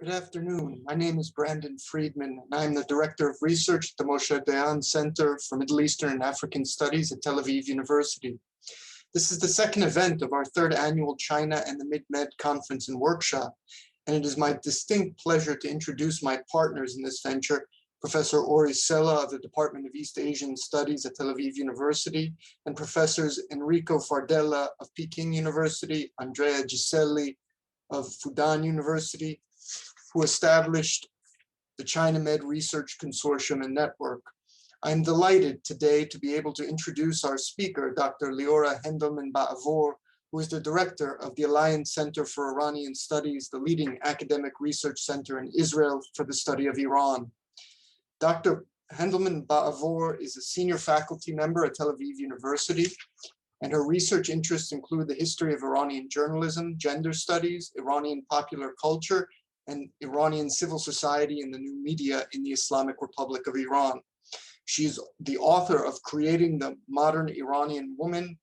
Good afternoon. My name is Brandon Friedman, and I'm the Director of Research at the Moshe Dayan Center for Middle Eastern and African Studies at Tel Aviv University. This is the second event of our third annual China and the Mid-Med Conference and Workshop, and it is my distinct pleasure to introduce my partners in this venture, Professor Ori Sela of the Department of East Asian Studies at Tel Aviv University, and Professors Enrico Fardella of Peking University, Andrea Giselli of Fudan University, who established the ChinaMed Research Consortium and Network. I'm delighted today to be able to introduce our speaker, Dr. Liora Hendelman-Baavur, who is the director of the Alliance Center for Iranian Studies, the leading academic research center in Israel for the study of Iran. Dr. Hendelman-Baavur is a senior faculty member at Tel Aviv University, and her research interests include the history of Iranian journalism, gender studies, Iranian popular culture, and Iranian civil society and the new media in the Islamic Republic of Iran. She is the author of Creating the Modern Iranian Woman,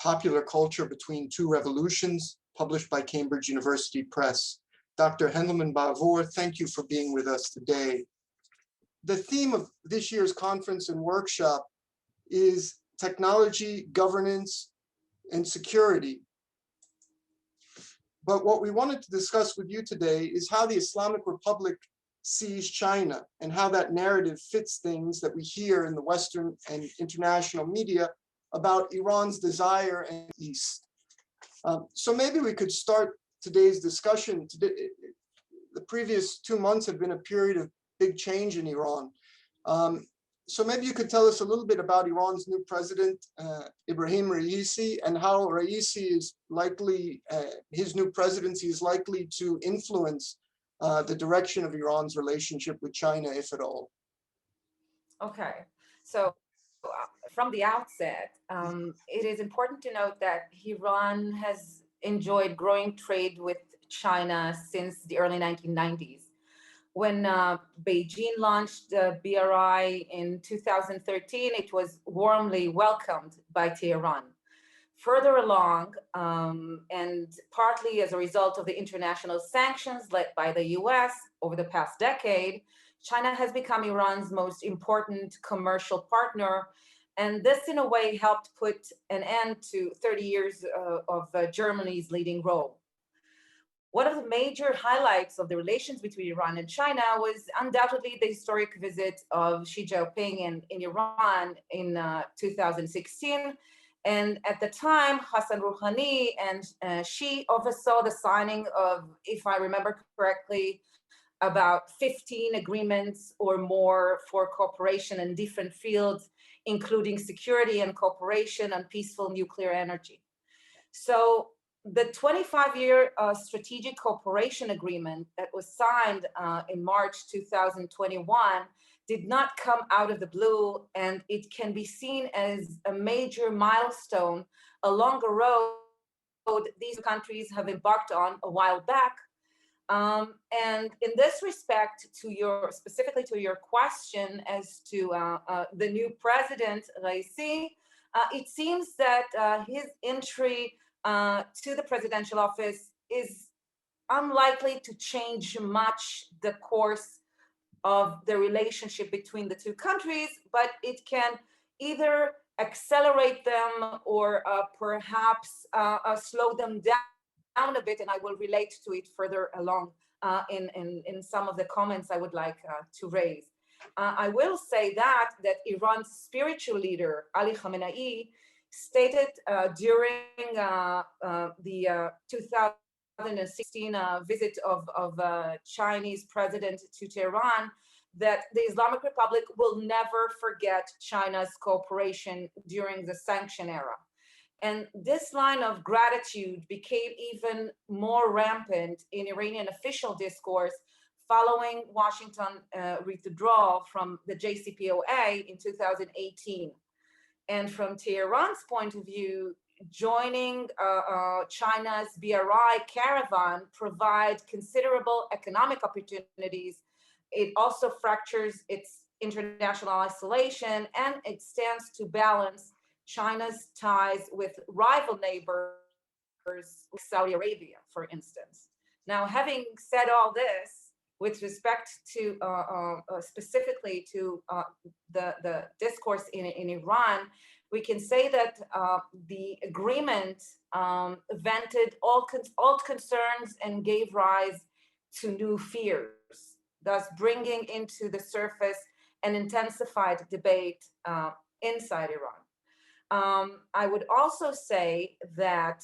Popular Culture Between Two Revolutions, published by Cambridge University Press. Dr. Hendelman-Baavur, thank you for being with us today. The theme of this year's conference and workshop is technology, governance, and security. But what we wanted to discuss with you today is how the Islamic Republic sees China and how that narrative fits things that we hear in the Western and international media about Iran's desire and East. So maybe we could start today's discussion. The previous 2 months have been a period of big change in Iran. So maybe you could tell us a little bit about Iran's new president, Ibrahim Raisi, and how Raisi is likely, his new presidency is likely to influence the direction of Iran's relationship with China, if at all. Okay, so from the outset, it is important to note that Iran has enjoyed growing trade with China since the early 1990s. When Beijing launched the BRI in 2013, it was warmly welcomed by Tehran. Further along, and partly as a result of the international sanctions led by the US over the past decade, China has become Iran's most important commercial partner. And this, in a way, helped put an end to 30 years of Germany's leading role. One of the major highlights of the relations between Iran and China was undoubtedly the historic visit of Xi Jinping in Iran in 2016. And at the time, Hassan Rouhani and Xi oversaw the signing of, if I remember correctly, about 15 agreements or more for cooperation in different fields, including security and cooperation on peaceful nuclear energy. So the 25-year strategic cooperation agreement that was signed in March 2021 did not come out of the blue, and it can be seen as a major milestone along a road these countries have embarked on a while back. And in this respect, specifically to your question as to the new president, Raisi, it seems that his entry to the presidential office is unlikely to change much the course of the relationship between the two countries, but it can either accelerate them or perhaps slow them down a bit, and I will relate to it further along in some of the comments I would like to raise. I will say that Iran's spiritual leader, Ali Khamenei, stated during the 2016 visit of Chinese president to Tehran that the Islamic Republic will never forget China's cooperation during the sanction era. And this line of gratitude became even more rampant in Iranian official discourse following Washington withdrawal from the JCPOA in 2018. And from Tehran's point of view, joining China's BRI caravan provides considerable economic opportunities. It also fractures its international isolation, and it stands to balance China's ties with rival neighbors, Saudi Arabia, for instance. Now, having said all this, with respect to specifically to the discourse in Iran, we can say that the agreement vented old concerns and gave rise to new fears, thus bringing into the surface an intensified debate inside Iran. I would also say that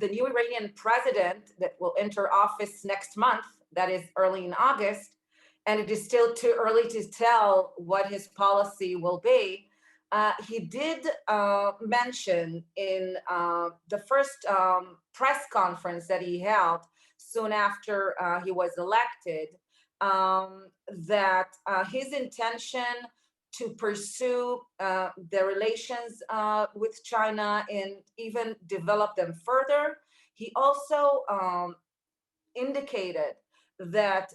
the new Iranian president that will enter office next month, that is early in August, and it is still too early to tell what his policy will be. He did mention in the first press conference that he held soon after he was elected that his intention to pursue the relations with China and even develop them further. He also indicated that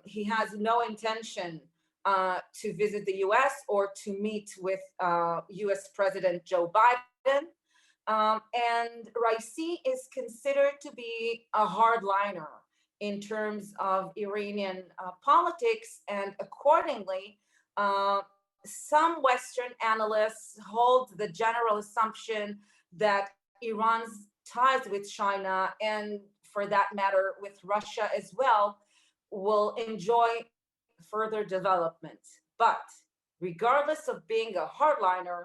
he has no intention to visit the US or to meet with US President Joe Biden. And Raisi is considered to be a hardliner in terms of Iranian politics, and accordingly, some Western analysts hold the general assumption that Iran's ties with China, and for that matter with Russia as well, will enjoy further development. But regardless of being a hardliner,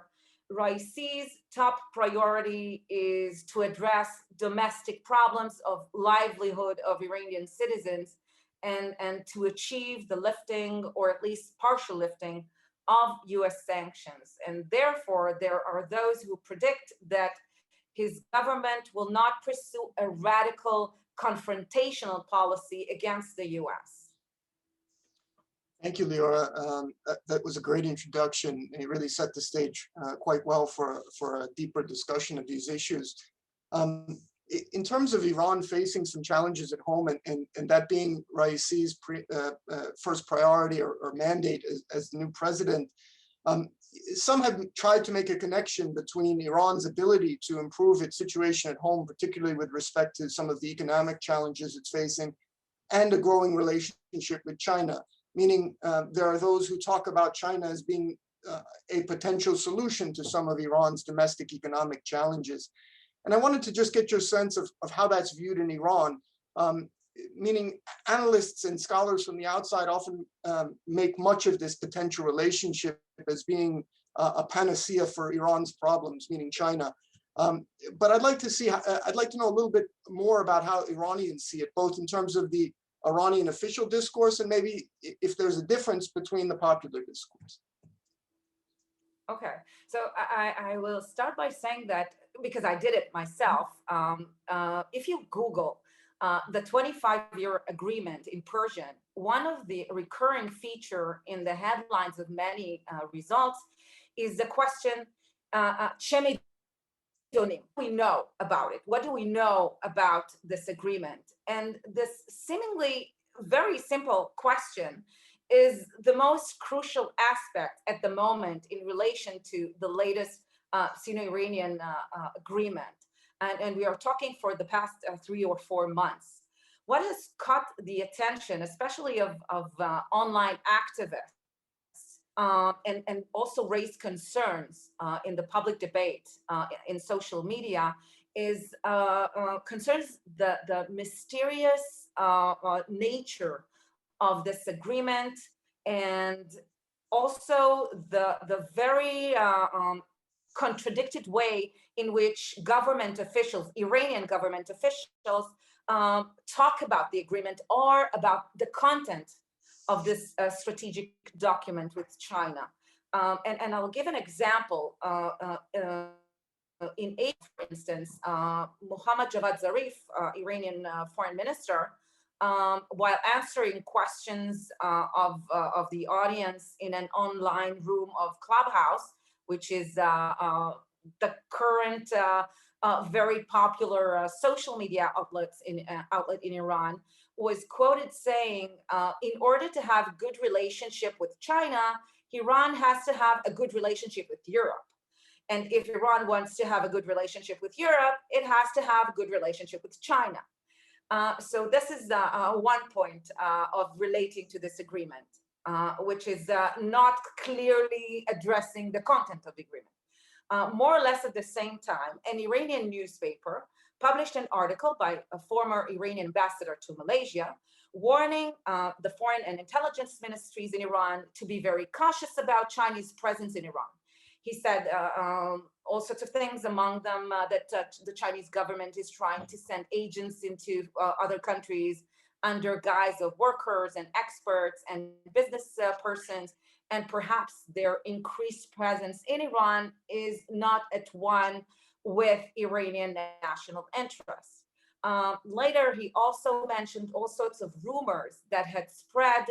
Raisi's top priority is to address domestic problems of livelihood of Iranian citizens and to achieve the lifting, or at least partial lifting, of US sanctions. And therefore, there are those who predict that his government will not pursue a radical confrontational policy against the US. Thank you, Liora. That was a great introduction, and it really set the stage quite well for a deeper discussion of these issues. In terms of Iran facing some challenges at home, and that being Raisi's first priority or mandate as the new president, some have tried to make a connection between Iran's ability to improve its situation at home, particularly with respect to some of the economic challenges it's facing, and a growing relationship with China. Meaning there are those who talk about China as being a potential solution to some of Iran's domestic economic challenges. And I wanted to just get your sense of how that's viewed in Iran, meaning analysts and scholars from the outside often make much of this potential relationship as being a panacea for Iran's problems, meaning China. But I'd like to know a little bit more about how Iranians see it, both in terms of the Iranian official discourse and maybe if there's a difference between the popular discourse. Okay, so I will start by saying that, because I did it myself, if you Google the 25-year agreement in Persian, one of the recurring feature in the headlines of many results is the question, we know about it. What do we know about this agreement? And this seemingly very simple question is the most crucial aspect at the moment in relation to the latest Sino-Iranian agreement. And we are talking for the past 3 or 4 months. What has caught the attention, especially of online activists, and also raised concerns in the public debate in social media, is concerns the mysterious nature of this agreement, and also the very contradicted way in which government officials, Iranian government officials, talk about the agreement or about the content of this strategic document with China. And I'll give an example. In April, for instance, Mohammad Javad Zarif, Iranian foreign minister, while answering questions of the audience in an online room of Clubhouse, which is the current very popular social media outlet in Iran, was quoted saying, in order to have a good relationship with China, Iran has to have a good relationship with Europe. And if Iran wants to have a good relationship with Europe, it has to have a good relationship with China. So this is one point of relating to this agreement, which is not clearly addressing the content of the agreement. More or less at the same time, an Iranian newspaper published an article by a former Iranian ambassador to Malaysia, warning the foreign and intelligence ministries in Iran to be very cautious about Chinese presence in Iran. He said all sorts of things, among them that the Chinese government is trying to send agents into other countries under guise of workers and experts and business persons, and perhaps their increased presence in Iran is not at one with Iranian national interests. Later, he also mentioned all sorts of rumors that had spread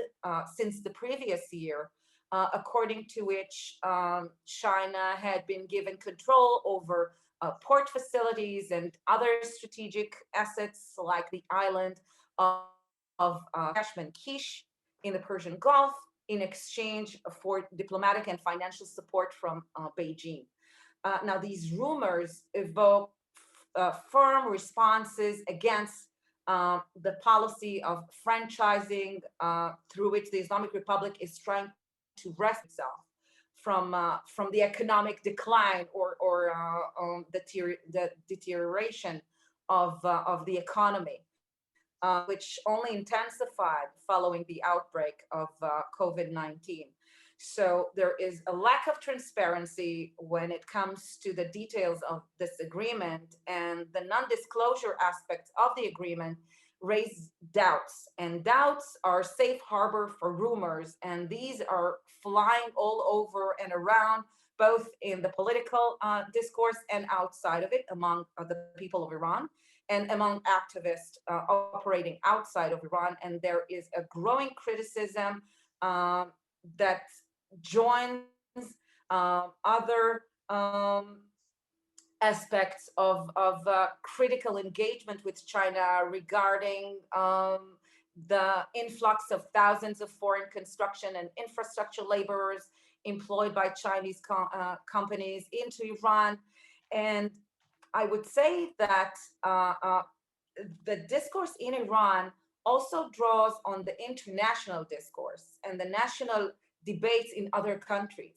since the previous year, according to which China had been given control over port facilities and other strategic assets like the island of Kashmir Kish in the Persian Gulf in exchange for diplomatic and financial support from Beijing. Now, these rumors evoke firm responses against the policy of franchising through which the Islamic Republic is trying to wrest itself from the economic decline or the deterioration of the economy, which only intensified following the outbreak of COVID-19. So there is a lack of transparency when it comes to the details of this agreement, and the non-disclosure aspects of the agreement raise doubts, and doubts are safe harbor for rumors, and these are flying all over and around, both in the political discourse and outside of it among the people of Iran and among activists operating outside of Iran. And there is a growing criticism that joins other aspects of critical engagement with China regarding the influx of thousands of foreign construction and infrastructure laborers employed by Chinese companies into Iran. And I would say that the discourse in Iran also draws on the international discourse and the national debates in other countries.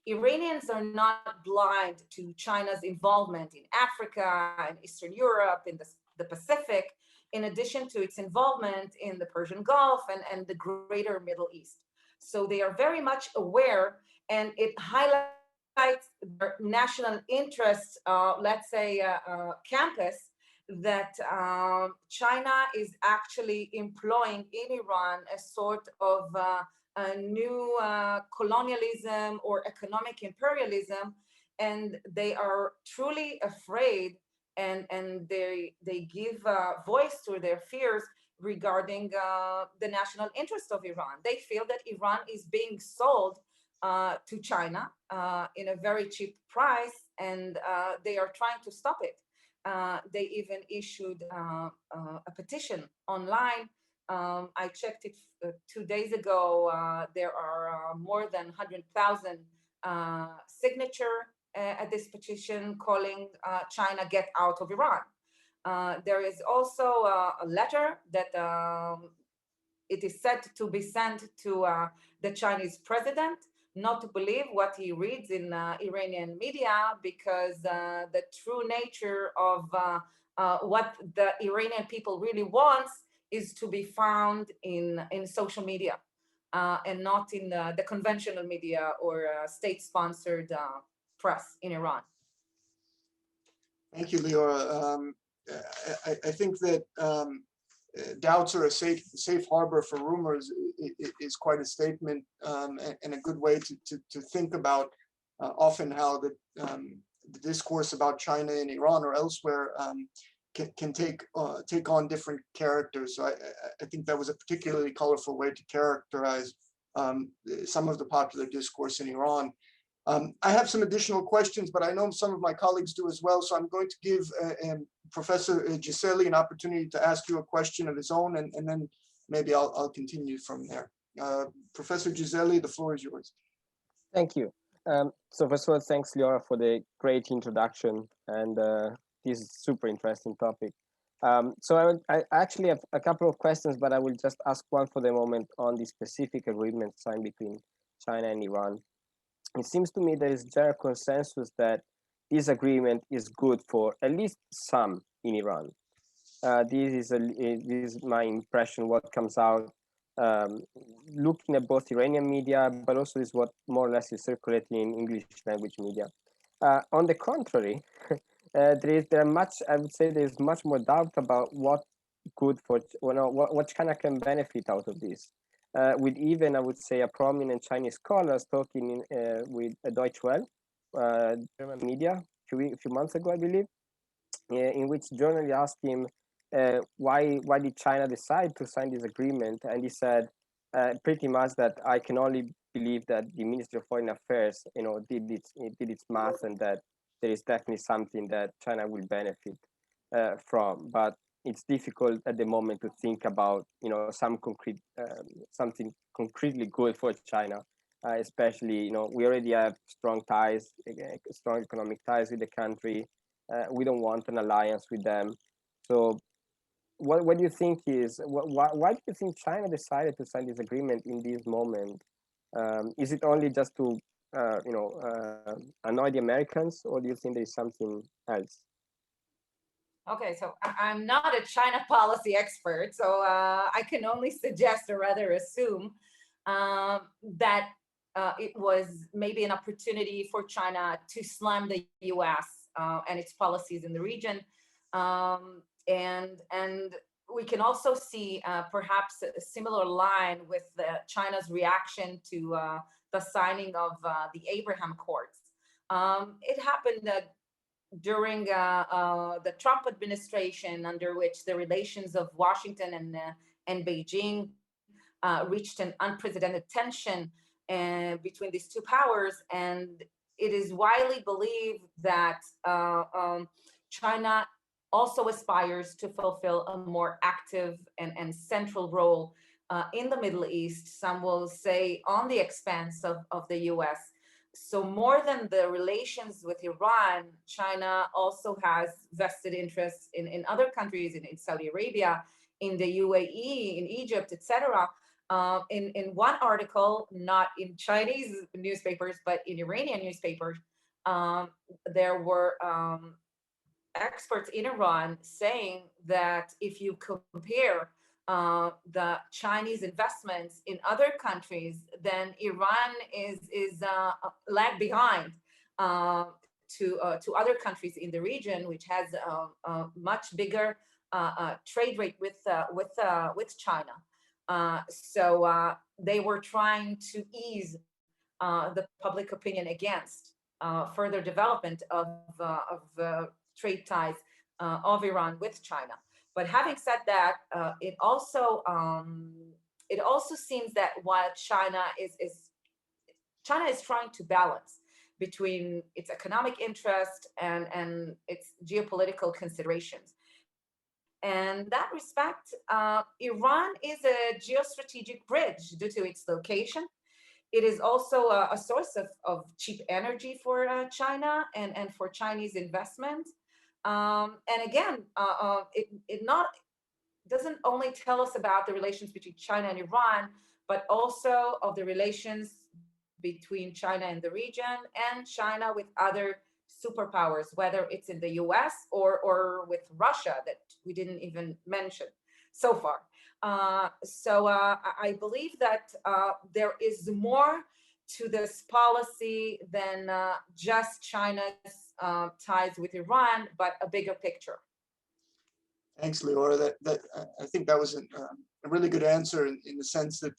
Iranians are not blind to China's involvement in Africa and Eastern Europe, in the Pacific, in addition to its involvement in the Persian Gulf and the greater Middle East. So they are very much aware, and it highlights their national interest, let's say campus, that China is actually employing in Iran a sort of a new colonialism or economic imperialism, and they are truly afraid, and they give voice to their fears regarding the national interest of Iran. They feel that Iran is being sold to China in a very cheap price, and they are trying to stop it. They even issued a petition online. I checked it 2 days ago. There are more than 100,000 signature at this petition calling China get out of Iran. There is also a letter that it is said to be sent to the Chinese president, not to believe what he reads in Iranian media, because the true nature of what the Iranian people really wants is to be found in social media and not in the conventional media or state-sponsored press in Iran. Thank you, Liora. I think that doubts are a safe harbor for rumors is quite a statement, and a good way to think about often how the discourse about China in Iran or elsewhere can take on different characters. So I think that was a particularly colorful way to characterize some of the popular discourse in Iran. I have some additional questions, but I know some of my colleagues do as well. So I'm going to give Professor Giseli an opportunity to ask you a question of his own, and then maybe I'll continue from there. Professor Giseli, the floor is yours. Thank you. So first of all, thanks, Liora, for the great introduction, and this is super interesting topic. So I actually have a couple of questions, but I will just ask one for the moment on the specific agreement signed between China and Iran. It seems to me there is general consensus that this agreement is good for at least some in Iran. This is my impression, what comes out, looking at both Iranian media, but also is what more or less is circulating in English language media. On the contrary, I would say there's much more doubt about what good for, what China can benefit out of this. With even, I would say, a prominent Chinese scholars talking with a Deutsche Welle, German media, a few months ago, I believe, in which journalists asked him, why did China decide to sign this agreement? And he said pretty much that I can only believe that the Ministry of Foreign Affairs, did its math, and that there is definitely something that China will benefit from. But it's difficult at the moment to think about, something concretely good for China. Especially, we already have strong economic ties with the country. We don't want an alliance with them. So what do you think why do you think China decided to sign this agreement in this moment? Is it only just to annoy the Americans, or do you think there's something else? Okay, so I'm not a China policy expert, so I can only suggest, or rather assume, that it was maybe an opportunity for China to slam the US and its policies in the region. And we can also see perhaps a similar line with China's reaction to the signing of the Abraham Accords. It happened during the Trump administration, under which the relations of Washington and Beijing reached an unprecedented tension between these two powers. And it is widely believed that China also aspires to fulfill a more active and central role in the Middle East, some will say on the expense of the US. So more than the relations with Iran, China also has vested interests in other countries, in Saudi Arabia, in the UAE, in Egypt, etc. In one article, not in Chinese newspapers, but in Iranian newspapers, there were experts in Iran saying that if you compare the Chinese investments in other countries, then Iran is lag behind to other countries in the region, which has a much bigger trade rate with China. So they were trying to ease the public opinion against further development of trade ties of Iran with China. But having said that, it also seems that while China is trying to balance between its economic interest and its geopolitical considerations. And in that respect, Iran is a geostrategic bridge due to its location. It is also a source of cheap energy for China and for Chinese investment. And again, it doesn't only tell us about the relations between China and Iran, but also of the relations between China and the region and China with other superpowers, whether it's in the US or with Russia that we didn't even mention so far. So I believe that there is more to this policy than just China's ties with Iran, but a bigger picture. Thanks, Liora. I think that was a really good answer in the sense that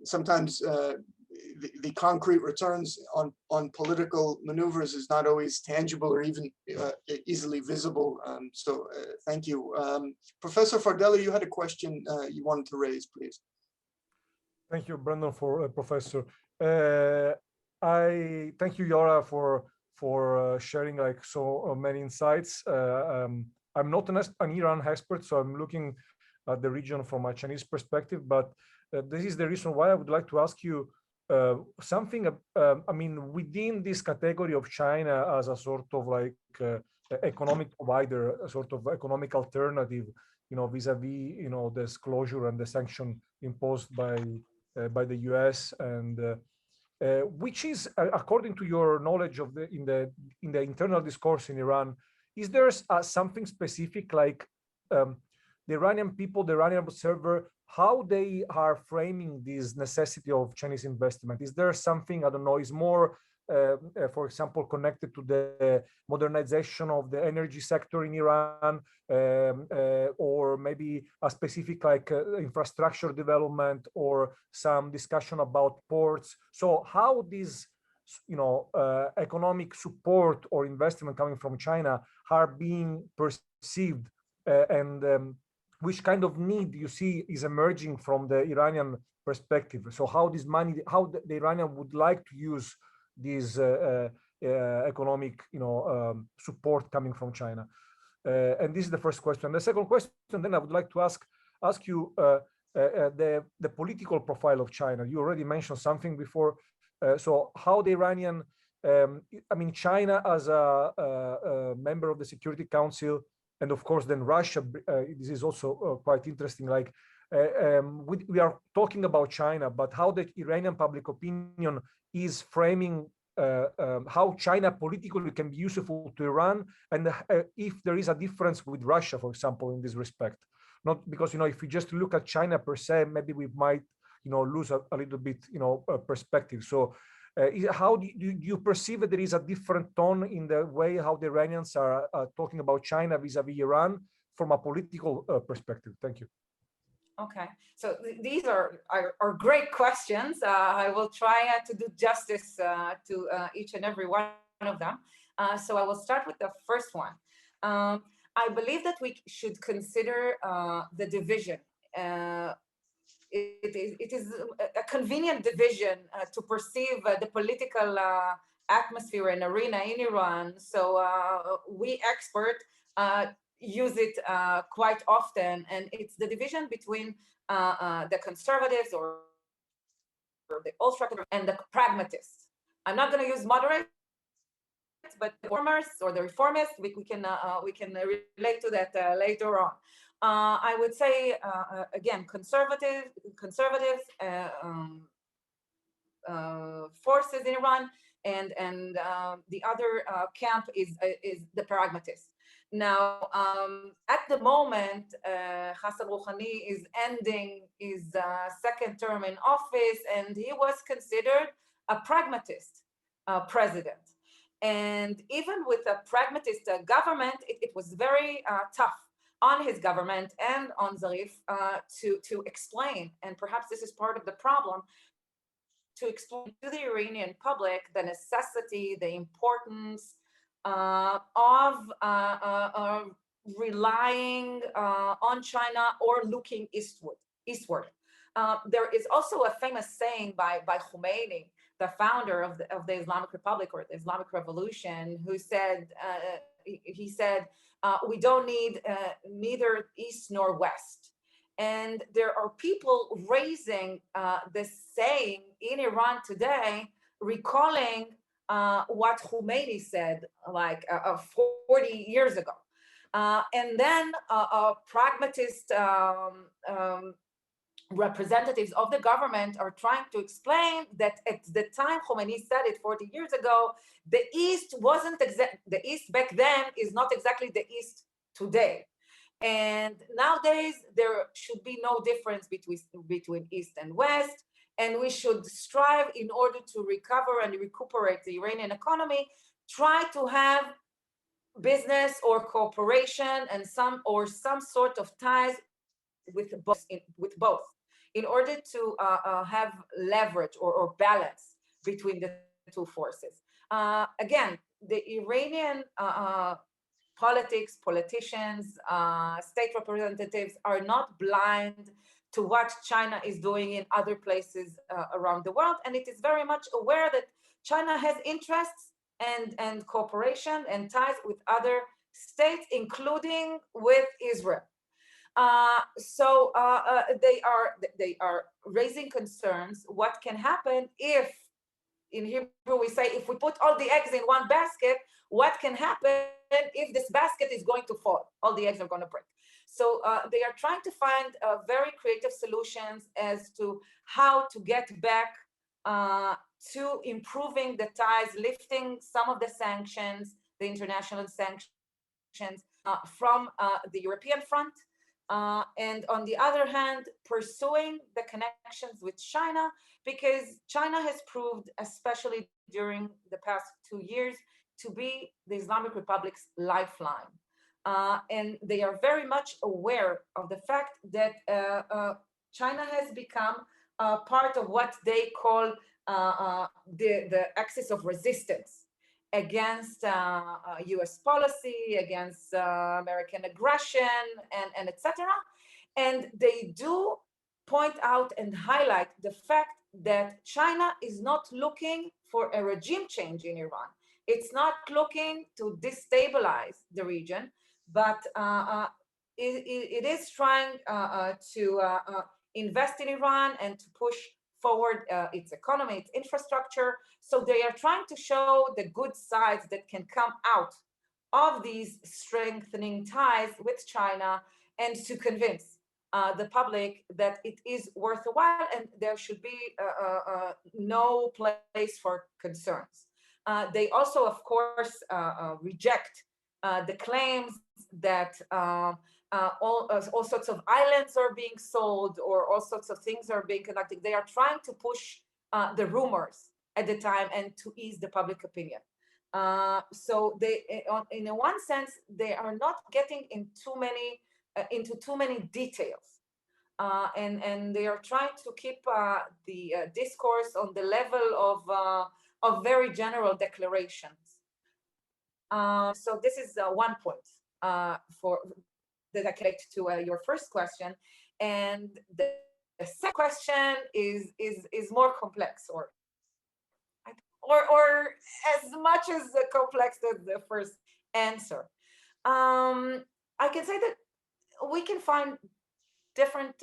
sometimes the concrete returns on political maneuvers is not always tangible or even easily visible. So thank you. Professor Fardelli, you had a question you wanted to raise, please. Thank you, Brandon, for Professor. I thank you, Liora, for sharing like so many insights. I'm not an Iran expert, so I'm looking at the region from a Chinese perspective, but this is the reason why I would like to ask you something. I mean, within this category of China as a sort of like economic provider, a sort of economic alternative, vis-a-vis, this closure and the sanction imposed by the US, and which is, according to your knowledge of in the internal discourse in Iran, is there something specific, like the Iranian people, the Iranian observer, how they are framing this necessity of Chinese investment? Is there something, I don't know, is more, for example, connected to the modernization of the energy sector in Iran, or maybe a specific infrastructure development, or some discussion about ports? So how this economic support or investment coming from China are being perceived, and which kind of need you see is emerging from the Iranian perspective? So how this money, how the Iranian would like to use this economic support coming from China? And this is the first question. The second question, then I would like to ask you the political profile of China. You already mentioned something before. So how the Iranian, China as a member of the Security Council, and of course then Russia, this is also quite interesting. We are talking about China, but how the Iranian public opinion is framing how China politically can be useful to Iran, and if there is a difference with Russia, for example, in this respect. Not because, if we just look at China per se, maybe we might, lose a little bit, perspective. So how do you perceive that there is a different tone in the way how the Iranians are talking about China vis-a-vis Iran from a political perspective? Thank you. Okay, so these are great questions. I will try to do justice to each and every one of them. So I will start with the first one. I believe that we should consider the division. It is a convenient division to perceive the political atmosphere and arena in Iran. So we experts use it quite often, and it's the division between the conservatives or the ultra and the pragmatists. I'm not going to use moderates, but the reformers or the reformists, we can relate to that later on. I would say again, conservatives, forces in Iran, and the other camp is the pragmatists. Now, at the moment, Hassan Rouhani is ending his second term in office, and he was considered a pragmatist president. And even with a pragmatist government, it was very tough on his government and on Zarif to explain, and perhaps this is part of the problem, to explain to the Iranian public the necessity, the importance of relying on China or looking eastward. There is also a famous saying by Khomeini, the founder of the Islamic Republic or the Islamic Revolution, who said, he said, we don't need neither east nor west. And there are people raising this saying in Iran today, recalling what Khomeini said like 40 years ago. And then pragmatist representatives of the government are trying to explain that at the time Khomeini said it 40 years ago, the East wasn't the East back then is not exactly the East today. And nowadays there should be no difference between East and West, and we should strive in order to recover and recuperate the Iranian economy, try to have business or cooperation and some sort of ties with both in order to have leverage or balance between the two forces. Again, the Iranian politicians, state representatives are not blind to what China is doing in other places around the world, and it is very much aware that China has interests and cooperation and ties with other states, including with Israel. So they are raising concerns. What can happen if in Hebrew we say, if we put all the eggs in one basket, what can happen if this basket is going to fall? All the eggs are going to break. So they are trying to find very creative solutions as to how to get back to improving the ties, lifting some of the sanctions, the international sanctions from the European front. And on the other hand, pursuing the connections with China, because China has proved, especially during the past 2 years, to be the Islamic Republic's lifeline. And they are very much aware of the fact that China has become part of what they call the axis of resistance against US policy, against American aggression, and etc. And they do point out and highlight the fact that China is not looking for a regime change in Iran. It's not looking to destabilize the region, but it is trying to invest in Iran and to push forward its economy, its infrastructure. So they are trying to show the good sides that can come out of these strengthening ties with China, and to convince the public that it is worthwhile and there should be no place for concerns. They also, of course, reject the claims that all sorts of islands are being sold or all sorts of things are being conducted. They are trying to push the rumors at the time and to ease the public opinion. So they, in one sense, they are not getting into too many details. And they are trying to keep the discourse on the level of very general declarations. So this is one point that I connect to your first question, and the second question is more complex, or as much as complex as the first answer. I can say that we can find different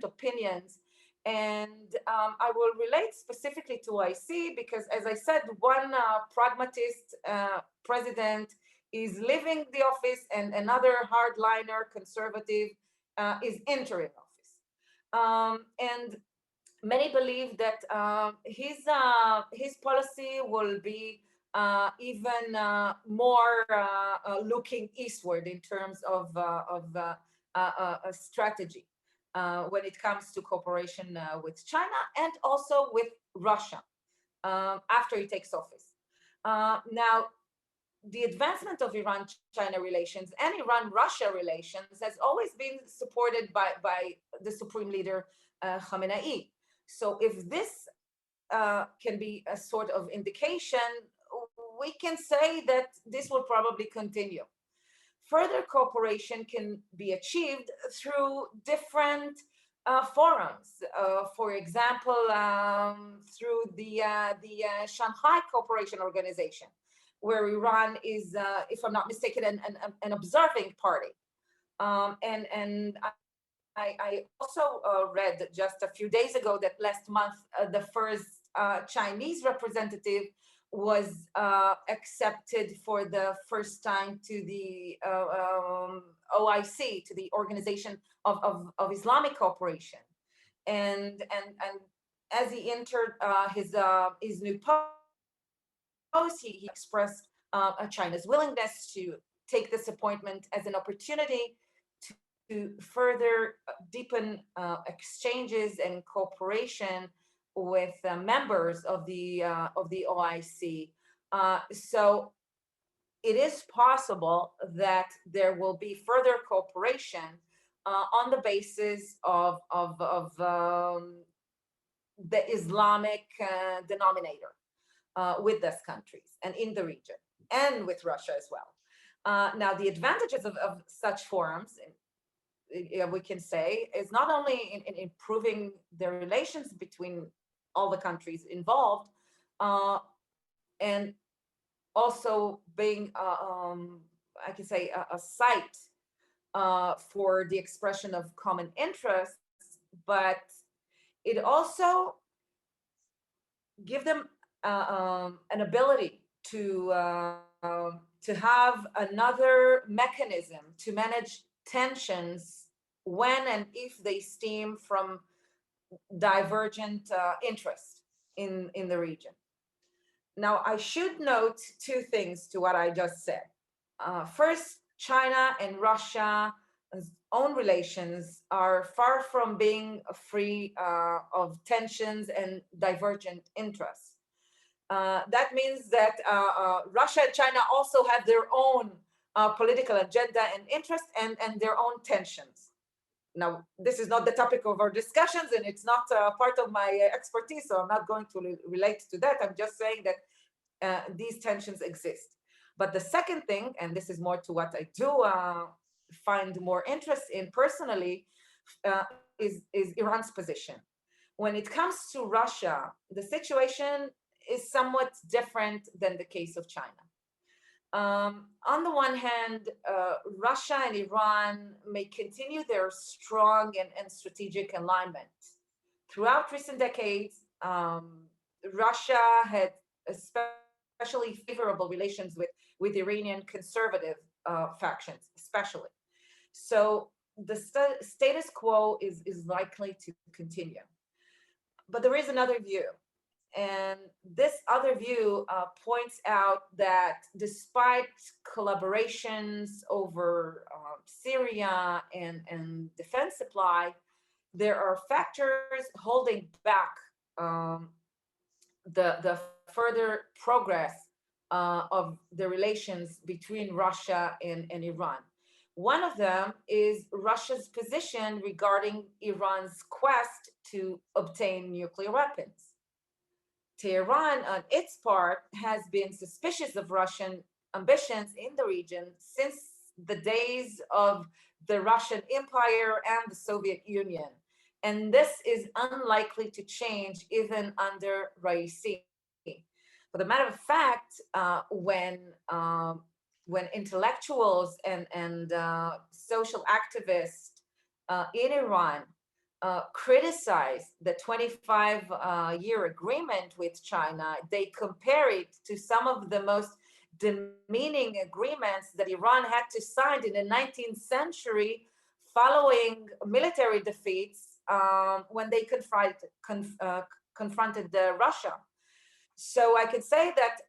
opinions, and I will relate specifically to IC because, as I said, one pragmatist president is leaving the office and another hardliner conservative is entering office. And many believe that his policy will be even more looking eastward in terms of a strategy when it comes to cooperation with China and also with Russia after he takes office. Now, the advancement of Iran-China relations and Iran-Russia relations has always been supported by the Supreme Leader Khamenei. So if this can be a sort of indication, we can say that this will probably continue. Further cooperation can be achieved through different forums. For example, through the Shanghai Cooperation Organization, where Iran is, if I'm not mistaken, an observing party. And I also read just a few days ago that last month, the first Chinese representative was accepted for the first time to the OIC, to the Organization of Islamic Cooperation. And as he entered his new post, he expressed China's willingness to take this appointment as an opportunity to further deepen exchanges and cooperation with members of the OIC. So it is possible that there will be further cooperation on the basis of the Islamic denominator with these countries and in the region, and with Russia as well. Now, the advantages of such forums, we can say, is not only in improving the relations between all the countries involved, and also being, I can say, a site for the expression of common interests, but it also gives them an ability to have another mechanism to manage tensions when and if they stem from divergent interest in the region. Now, I should note two things to what I just said. First, China and Russia's own relations are far from being free of tensions and divergent interests. That means that Russia and China also have their own political agenda and interest and their own tensions. Now, this is not the topic of our discussions, and it's not part of my expertise, so I'm not going to relate to that. I'm just saying that these tensions exist. But the second thing, and this is more to what I do find more interest in personally, is Iran's position. When it comes to Russia, the situation is somewhat different than the case of China. On the one hand, Russia and Iran may continue their strong and strategic alignment. Throughout recent decades, Russia had especially favorable relations with Iranian conservative factions, especially. So the status quo is likely to continue. But there is another view. And this other view points out that despite collaborations over Syria and defense supply, there are factors holding back the further progress of the relations between Russia and Iran. One of them is Russia's position regarding Iran's quest to obtain nuclear weapons. Tehran, on its part, has been suspicious of Russian ambitions in the region since the days of the Russian Empire and the Soviet Union. And this is unlikely to change even under Raisi. For the matter of fact, when intellectuals and social activists in Iran criticize the 25-year agreement with China, they compare it to some of the most demeaning agreements that Iran had to sign in the 19th century following military defeats when they confronted Russia. So I can say that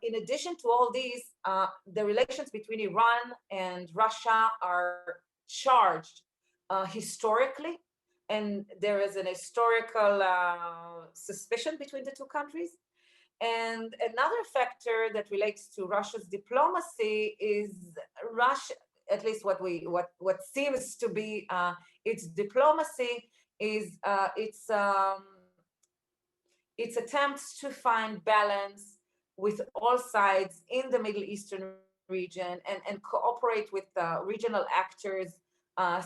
in addition to all these, the relations between Iran and Russia are charged historically, and there is an historical suspicion between the two countries. And another factor that relates to Russia's diplomacy is Russia, at least what seems to be its diplomacy, is its attempts to find balance with all sides in the Middle Eastern region and cooperate with regional actors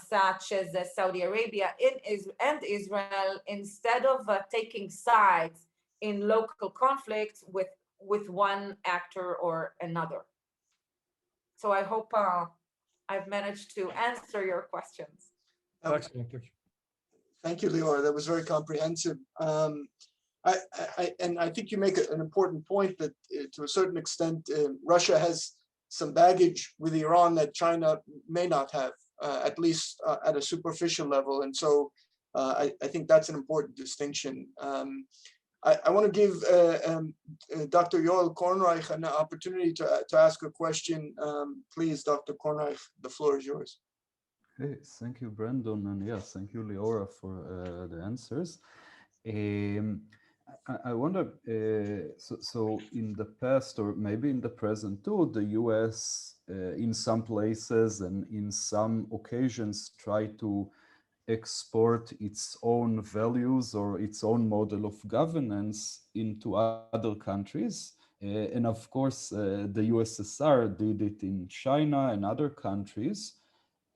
such as Saudi Arabia and Israel, instead of taking sides in local conflicts with one actor or another. So I hope I've managed to answer your questions. Excellent, thank you. Thank you, Liora. That was very comprehensive. I think you make an important point that to a certain extent, Russia has some baggage with Iran that China may not have, at least at a superficial level. And so I think that's an important distinction. I want to give Dr. Yoel Kornreich an opportunity to ask a question. Please, Dr. Kornreich, the floor is yours. Hey, thank you, Brandon, and yes, thank you, Liora, for the answers. I wonder, so in the past, or maybe in the present too, the US in some places and in some occasions try to export its own values or its own model of governance into other countries. And of course, the USSR did it in China and other countries.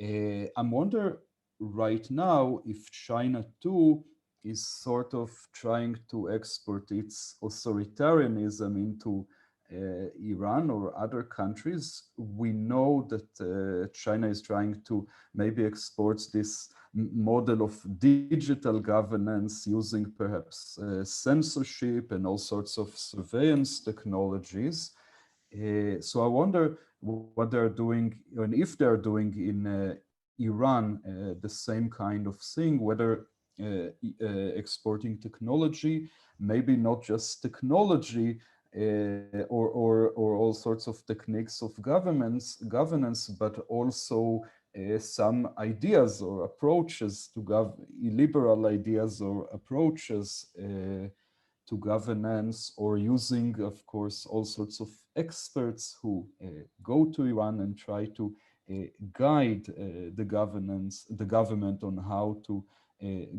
I'm wondering right now if China too is sort of trying to export its authoritarianism into Iran or other countries. We know that China is trying to maybe export this model of digital governance using perhaps censorship and all sorts of surveillance technologies. So I wonder what they're doing, and if they're doing in Iran the same kind of thing, whether exporting technology, maybe not just technology, or all sorts of techniques of governance, but also some ideas or approaches to liberal ideas or approaches to governance, or using, of course, all sorts of experts who go to Iran and try to guide the government on how to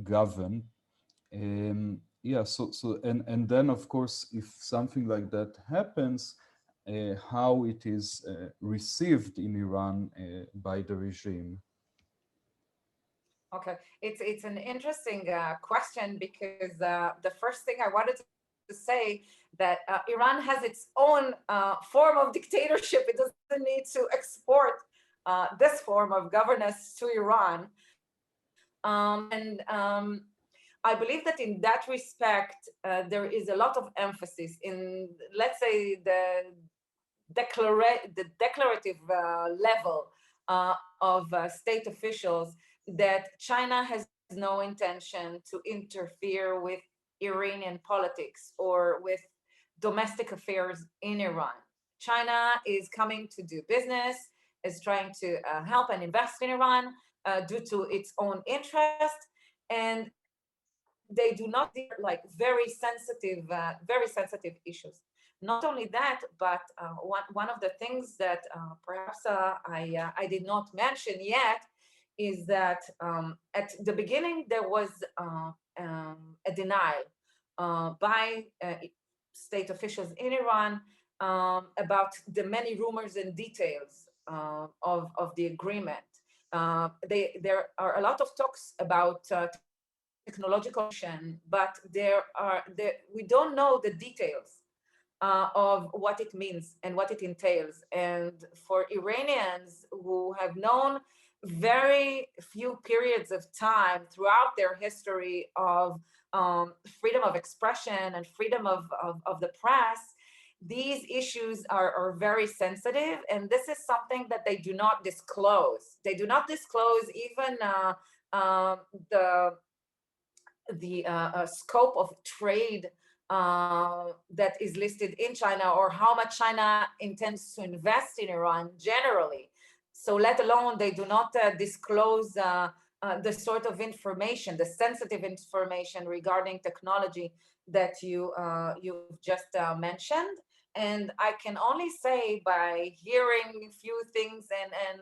govern. Yeah, and then of course, if something like that happens, how it is received in Iran by the regime. Okay, it's an interesting question, because the first thing I wanted to say that Iran has its own form of dictatorship. It doesn't need to export this form of governance to Iran. I believe that in that respect, there is a lot of emphasis in, let's say, the declarative level of state officials, that China has no intention to interfere with Iranian politics or with domestic affairs in Iran. China is coming to do business, is trying to help and invest in Iran due to its own interest, and they do not deal like very sensitive issues. Not only that, but one of the things that perhaps I did not mention yet is that at the beginning there was a denial by state officials in Iran about the many rumors and details of the agreement. There are a lot of talks about technological, but we don't know the details of what it means and what it entails. And for Iranians who have known very few periods of time throughout their history of freedom of expression and freedom of the press, these issues are very sensitive, and this is something that they do not disclose. They do not disclose even the scope of trade that is listed in China, or how much China intends to invest in Iran generally. So let alone they do not disclose the sort of information, the sensitive information regarding technology that you've just mentioned. And I can only say, by hearing a few things and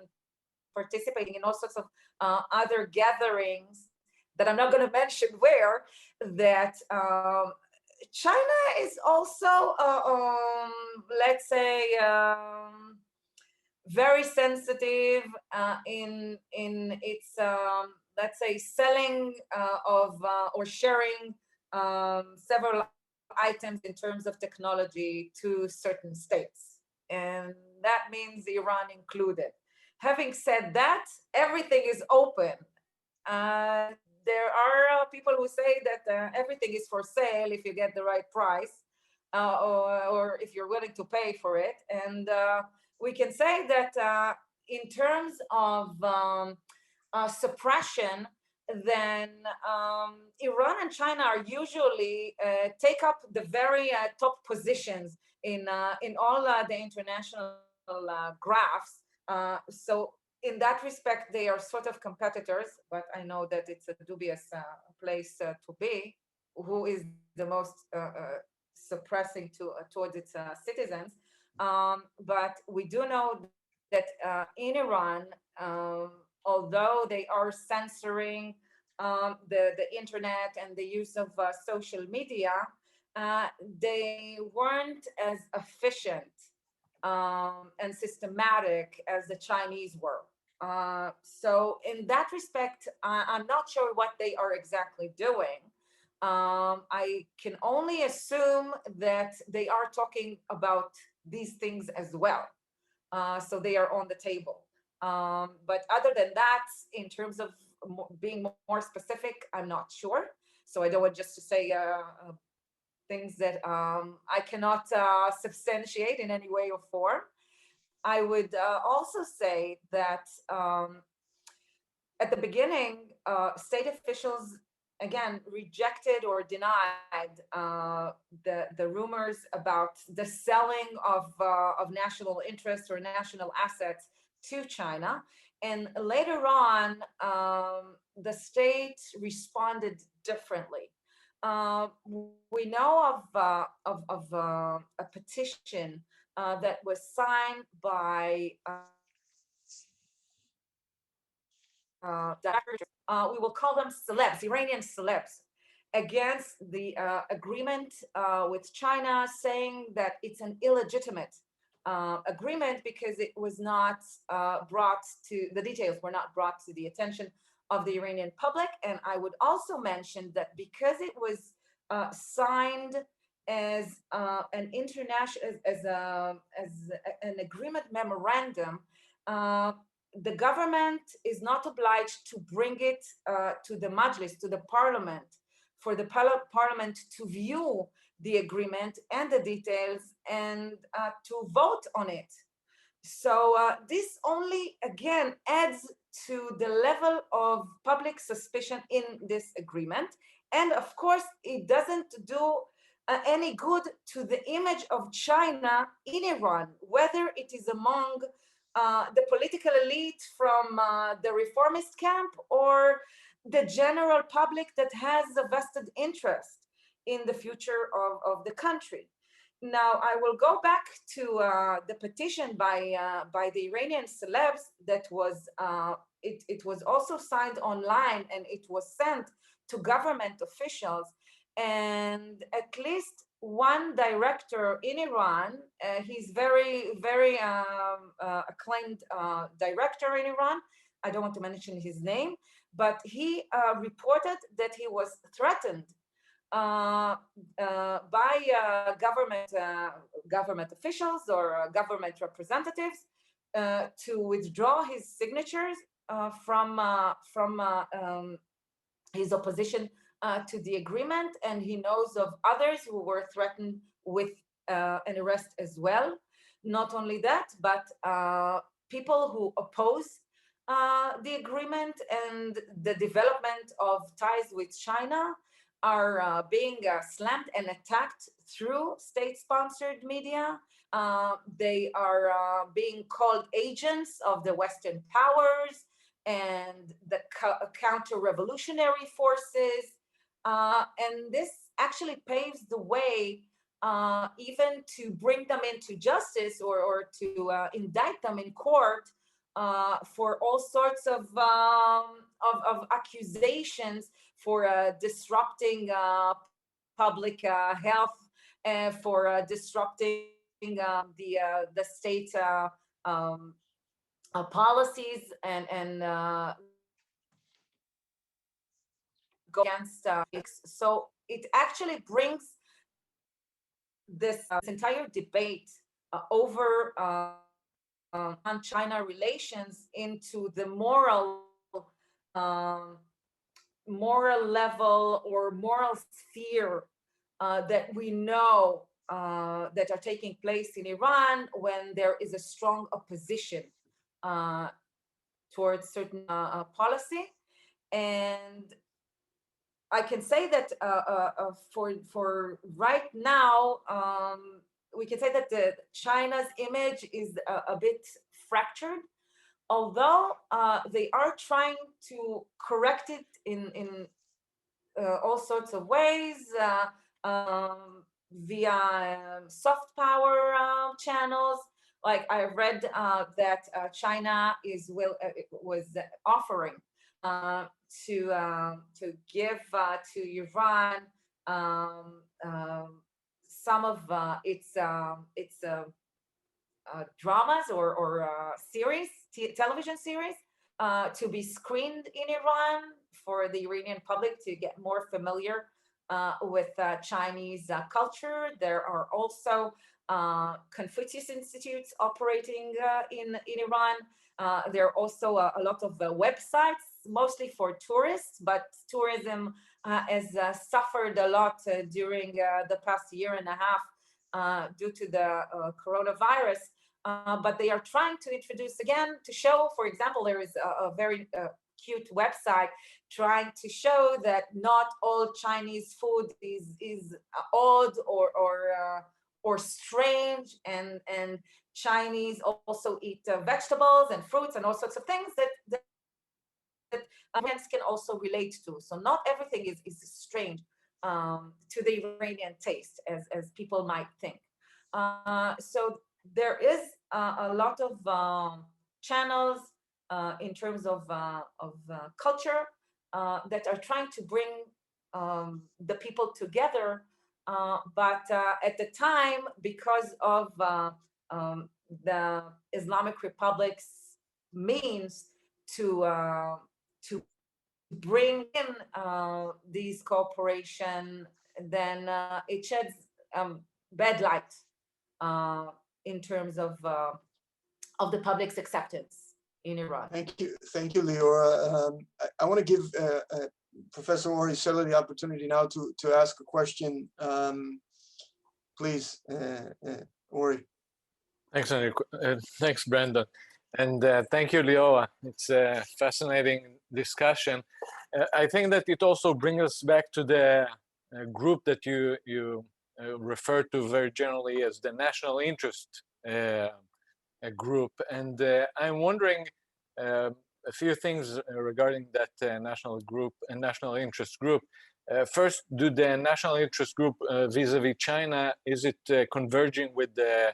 participating in all sorts of other gatherings that I'm not going to mention where, that China is also, let's say, very sensitive in its, let's say, selling of or sharing several items in terms of technology to certain states. And that means Iran included. Having said that, everything is open. There are people who say that everything is for sale if you get the right price, or if you're willing to pay for it. And we can say that in terms of suppression, then Iran and China are usually take up the very top positions in all the international graphs. So in that respect, they are sort of competitors, but I know that it's a dubious place to be. Who is the most suppressing towards its citizens? But we do know that in Iran, although they are censoring the internet and the use of social media, they weren't as efficient and systematic as the Chinese were. So in that respect, I'm not sure what they are exactly doing. I can only assume that they are talking about these things as well. So they are on the table. But other than that, in terms of being more specific, I'm not sure. So I don't want just to say things that I cannot substantiate in any way or form. I would also say that at the beginning, state officials again rejected or denied the rumors about the selling of national interests or national assets to China, and later on, the state responded differently. We know of a petition that was signed by we will call them celebs, Iranian celebs, against the agreement with China, saying that it's an illegitimate agreement because it was not brought to, the details were not brought to the attention of the Iranian public. And I would also mention that because it was signed as an international, as an agreement memorandum, the government is not obliged to bring it to the Majlis, to the parliament, for the parliament to view the agreement and the details and to vote on it. So this only, again, adds to the level of public suspicion in this agreement. And of course, it doesn't do any good to the image of China in Iran, whether it is among the political elite from the reformist camp or the general public that has a vested interest in the future of the country. Now, I will go back to the petition by the Iranian celebs that was, it was also signed online and it was sent to government officials. And at least one director in Iran, he's very, very acclaimed director in Iran. I don't want to mention his name, but he reported that he was threatened by government officials or government representatives to withdraw his signatures from his opposition to the agreement, and he knows of others who were threatened with an arrest as well. Not only that, but people who oppose the agreement and the development of ties with China are being slammed and attacked through state-sponsored media. They are being called agents of the Western powers and the counter-revolutionary forces. And this actually paves the way even to bring them into justice or to indict them in court for all sorts of accusations for disrupting public health and for disrupting the state policies and go against. So it actually brings this entire debate over on China relations into the moral level or moral sphere that we know that are taking place in Iran when there is a strong opposition towards certain policy. And I can say that for right now, we can say that China's image is a bit fractured, although they are trying to correct it in all sorts of ways via soft power channels. Like I read that China was offering to give to Iran some of its dramas or series, television series, to be screened in Iran for the Iranian public to get more familiar with Chinese culture. There are also Confucius Institutes operating in Iran. There are also a lot of websites, mostly for tourists, but tourism has suffered a lot during the past year and a half due to the coronavirus. But they are trying to introduce again to show, for example, there is a very cute website trying to show that not all Chinese food is odd or strange, and Chinese also eat vegetables and fruits and all sorts of things that Americans can also relate to. So not everything is strange to the Iranian taste, as people might think. So there is a lot of channels in terms of culture that are trying to bring the people together, but at the time, because of the Islamic Republic's means to bring in these cooperation, then it sheds bad light in terms of the public's acceptance in Iran. Thank you, Liora. I want to give Professor Ori Seller the opportunity now to ask a question. Please, Ori. Thanks, thanks, Brandon. And thank you, Liora. It's a fascinating discussion. I think that it also brings us back to the group that you refer to very generally as the national interest group. And I'm wondering a few things regarding that national group and national interest group. First, do the national interest group vis-a-vis China, is it converging with the,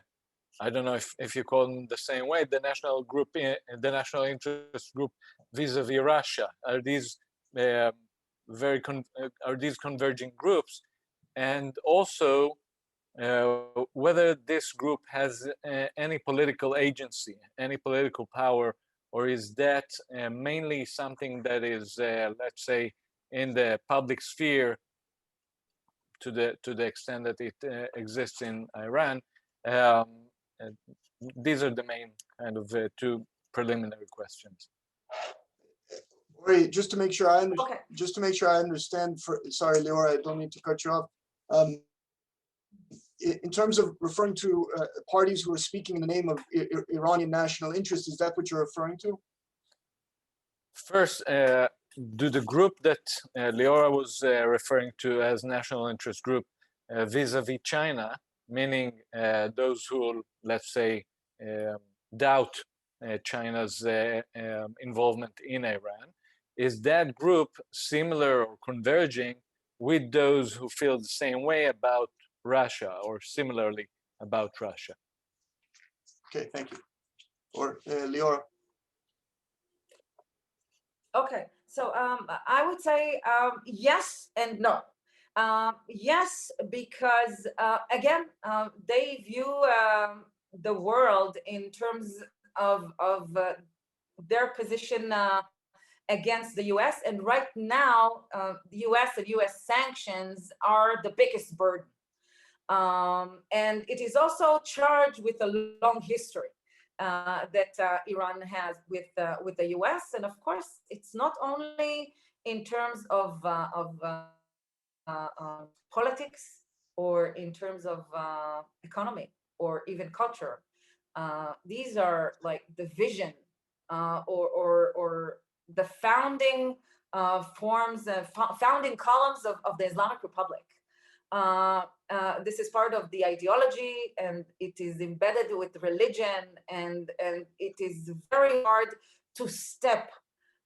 I don't know if you call them the same way, the national group, the national interest group vis-a-vis Russia? Are these are these converging groups? And also, whether this group has any political agency, any political power, or is that mainly something that is, let's say, in the public sphere to the extent that it exists in Iran? These are the main kind of two preliminary questions. Ori, just to make sure I understand. Okay. Just to make sure I understand. Sorry, Liora, I don't mean to cut you off. In terms of referring to parties who are speaking in the name of Iranian national interest, is that what you're referring to? First, do the group that Liora was referring to as national interest group vis-a-vis China, meaning those who, let's say, doubt China's involvement in Iran, is that group similar or converging with those who feel the same way about Russia or similarly about Russia? Okay, thank you. Or Liora. Okay, so I would say yes and no. Yes, because again, they view the world in terms of their position against the US, and right now, the US and US sanctions are the biggest burden. And it is also charged with a long history that Iran has with the US, and of course, it's not only in terms of politics or in terms of economy or even culture. These are like the vision or the founding forms, founding columns of the Islamic Republic. This is part of the ideology, and it is embedded with religion, and it is very hard to step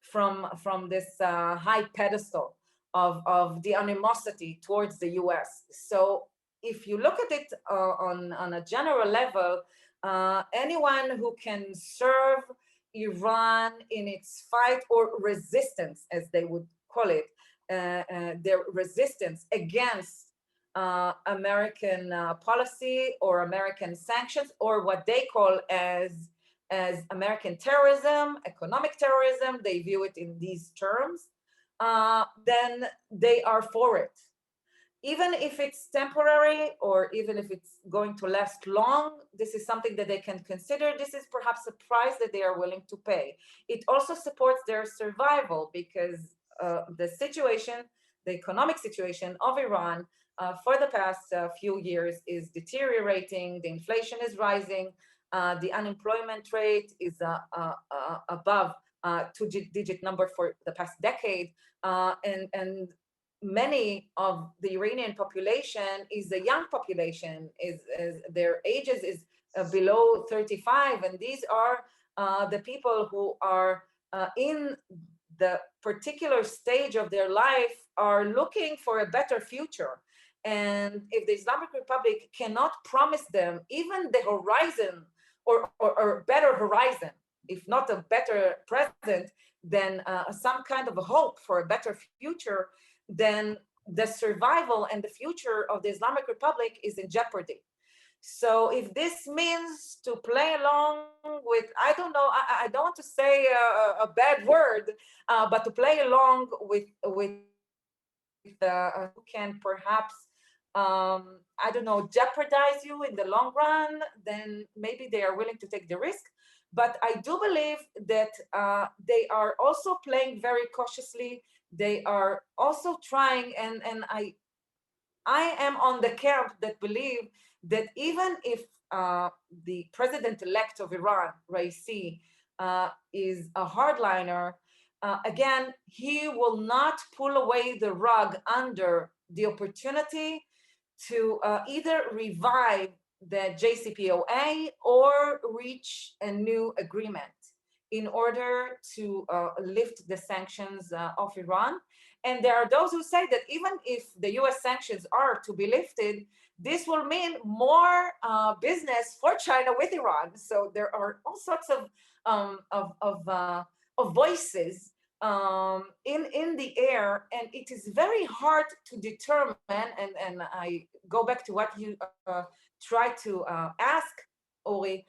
from this high pedestal of the animosity towards the US. So if you look at it on a general level, anyone who can serve Iran in its fight or resistance, as they would call it, their resistance against American policy or American sanctions, or what they call as American terrorism, economic terrorism, they view it in these terms, then they are for it. even if it's temporary or even if it's going to last long, this is something that they can consider. This is perhaps a price that they are willing to pay. It also supports their survival because the situation, the economic situation of Iran for the past few years is deteriorating. The inflation is rising. The unemployment rate is above two-digit number for the past decade, and many of the Iranian population is a young population. Is their ages is below 35, and these are the people who are in the particular stage of their life are looking for a better future. And if the Islamic Republic cannot promise them even the horizon or better horizon, if not a better present, then some kind of a hope for a better future, then the survival and the future of the Islamic Republic is in jeopardy. So if this means to play along with, I don't know, I don't want to say a bad word, but to play along with who can perhaps, I don't know, jeopardize you in the long run, then maybe they are willing to take the risk. But I do believe that they are also playing very cautiously. They are also trying, and I am on the camp that believe that even if the president-elect of Iran, Raisi, is a hardliner, again, he will not pull away the rug under the opportunity to either revive the JCPOA or reach a new agreement in order to lift the sanctions of Iran. And there are those who say that even if the US sanctions are to be lifted, this will mean more business for China with Iran. So there are all sorts of voices in the air, and it is very hard to determine, and I go back to what you tried to ask, Ori.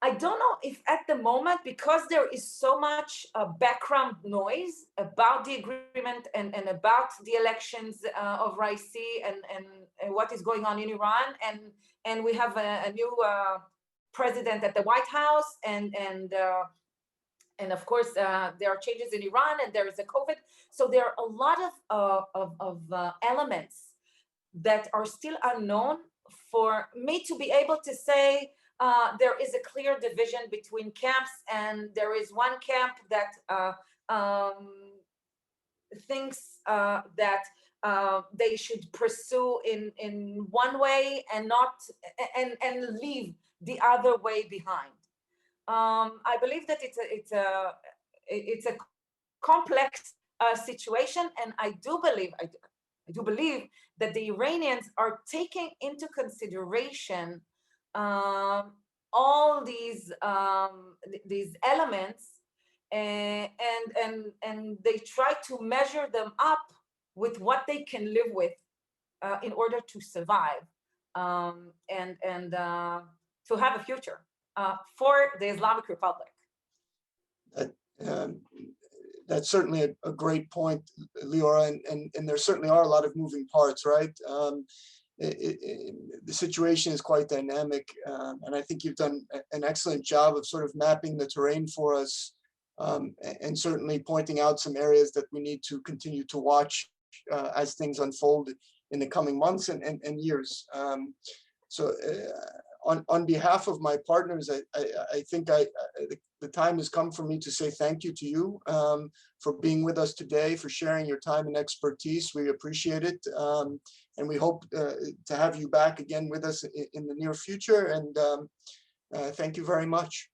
I don't know if at the moment, because there is so much background noise about the agreement and about the elections of Raisi and what is going on in Iran, and we have a new president at the White House, and of course, there are changes in Iran, and there is a COVID. So there are a lot of elements that are still unknown for me to be able to say there is a clear division between camps, and there is one camp that thinks that they should pursue in one way and not and leave the other way behind. I believe that it's a complex situation, and I do believe that the Iranians are taking into consideration all these elements, and they try to measure them up with what they can live with in order to survive and to have a future for the Islamic Republic. That's certainly a great point, Liora, and there certainly are a lot of moving parts, right? The situation is quite dynamic, and I think you've done an excellent job of sort of mapping the terrain for us, and certainly pointing out some areas that we need to continue to watch as things unfold in the coming months and years. On behalf of my partners, I think the time has come for me to say thank you to you for being with us today, for sharing your time and expertise. We appreciate it, and we hope to have you back again with us in the near future. And thank you very much.